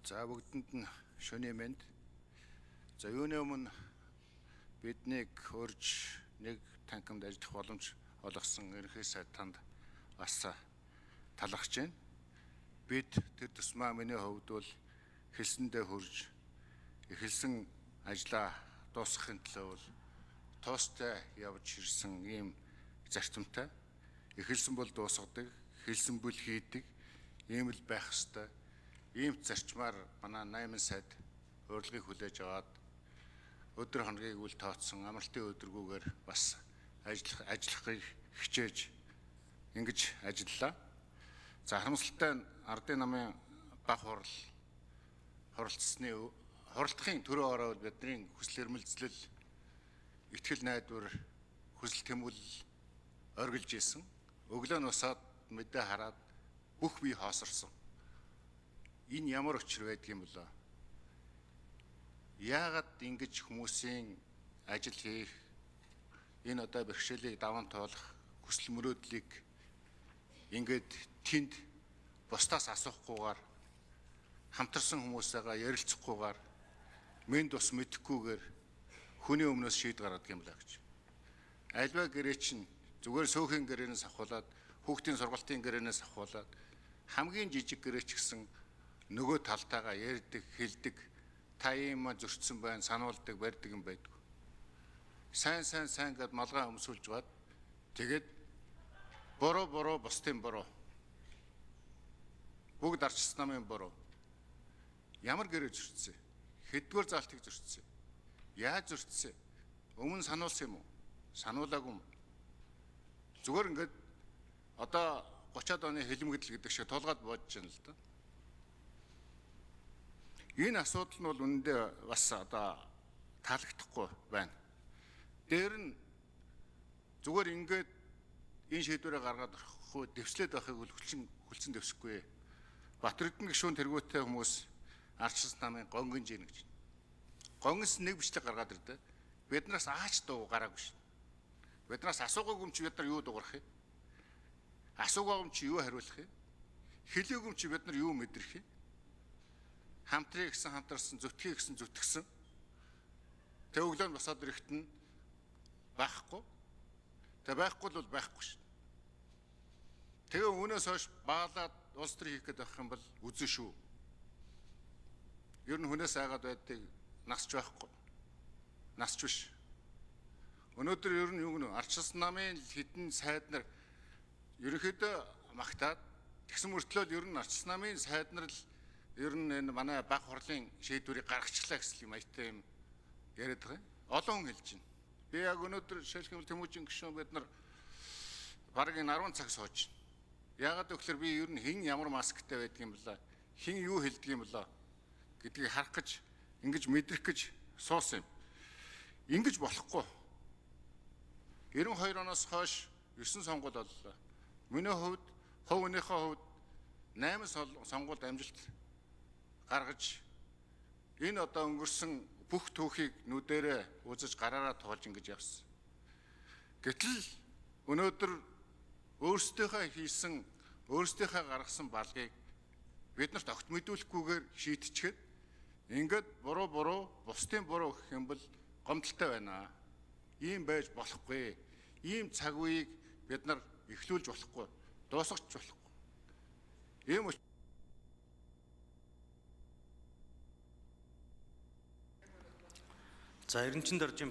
За бүгдэнд нь шөнийн мэнд. За юуны өмнө биднийг урьж нэг танхимд ажиллах боломж олгосон ерөнхий сайд танд бас талархаж байна. Бид тэр тусмаа миний хувьд бол хэлсэндээ хурж эхэлсэн ажлаа дуусгахын төлөө бол тоостой явж ирсэн ийм зарчимтай. Эхэлсэн бол дуусгадаг, хэлсэн бол хийдэг, ийм л байх ёстой. Ийм зарчмаар манай 8 сайд урилгыг хүлээж аваад өдөр хоногийг үл тооцсон амралтын өдргүүгээр бас ажиллахыг хичээж ингэж ажиллалаа. За харамсалтай нь ардын намын баг хуралдахын төрөө ороод бидний хүсэл эрмэлзлэл итгэл найдвар хүсэл тэмүүлэл оргилж исэн. Өглөө нь усаад мэдээ хараад бүх бие хоосорсон. Энэ ямар учир байдаг юм болоо? Яагаад ингэж хүмүүсийн ажил хийх энэ одоо бэрхшээлийг даван тоолох хүсэл мөрөөдлийг ингээд тэнд бусдаас асуухгүйгээр хамтарсан хүмүүсээгаа ярилцахгүйгээр мэд ус мэдэхгүйгээр хүний өмнөөс шийд гаргадаг юм лаа гэж. Альва гэрээ чинь зүгээр сөөхөн гэрээнээс авахуулаад хүүхдийн сургалтын гэрээнээс авахуулаад хамгийн жижиг гэрээ ч гэсэн нөгөө талтайгаа ярьдаг, хэлдэг, та ийм зөрчсөн байна, сануулдаг, барьдаг юм байдаг. Сайн гэд малгай өмсүүлж бод. Тэгээд буруу бусдын буруу. Бүгд арчс намын буруу. Ямар гэрээ зөрчсөн? Хэдгээр залтыг зөрчсөн? Яаж зөрчсөн? Өмнө сануулсан юм уу? Сануулаагүй юм. Зүгээр ингээд одоо 30-аад оны хэлмэгдэл гэдэг шиг тулгаад бодож байна л да. Энэ асуудал нь бол үнэндээ бас одоо таалагдахгүй байна. Дээр нь зүгээр ингээд энэ шийдвэрээ гаргаад орохгүй дэвслээд байхыг хүлцэн дэвсэхгүй. Батэрдэн гишүүн тэргүүттэй хүмүүс арчс намын гонгинж ийн гэж. Гонгинс нэг бичлэг гаргаад ирдэ. Биднээс аач дуу гараагүй шин. Биднээс асуугаагүй юм чи бид нар юу дуурах юм? Асуугаагүй юм чи юу хариулах юм? Хэлээгүй юм чи бид нар юу мэдрэх юм? Хамтрыг гэсэн хамтарсан, зүтгэе гэсэн зүтгэсэн. Тэг өглөө нь босоод ирэхэд нь байхгүй. Тэг байхгүй л байхгүй шин. Тэгээ үүнээс хойш баалаад улс төр хийх гээд байх юм бол үзэн шүү. Ер нь хүнээс айгаад байдгийг насч байхгүй. Насч биш. Өнөөдөр ер нь юу гэнэ арчс намын хідэн сайд нар ерөнхийдөө магтаад тэгсэн мөртлөө ер нь арчс намын сайд нар л ер нь энэ манай баг хурлын шийдвэрийг гаргачлаа гэсэн юм аятай юм яриад байгаа. Олон хүн хэлж байна. Би яг өнөөдөр шилхэм Тэмүүжин гишүүн бид нар бараг энэ 10 цаг сууж байна. Яагаад гэвэл би ер нь хэн ямар масктай байдаг юм бэлээ, хэн юу хэлдэг юм бэлээ гэдгийг харах гэж, ингэж мэдрэх гэж суусан юм. Ингэж болохгүй. 92 оноос хойш 9 сонгуул боллоо. Миний хувьд, хувь өнөөхөө хувьд 8 сонгуульд амжилт гаргаж энэ одоо өнгөрсөн бүх түүхийг нүдэрээ үзэж гараараа тоолж ингэж явсан. Гэтэл өнөөдөр өөрсдийнхөө хийсэн, өөрсдийнхөө гаргасан балгыг биднэрт огт мэдүүлэхгүйгээр шийтчихэд ингээд буруу бусдын буруу гэх юм бол гомдолтой байна. Ийм байж болохгүй. Ийм цаг үеийг бид нар эхлүүлж болохгүй. Дуусгаж болохгүй. Ийм За Эрдэнэчин доржийн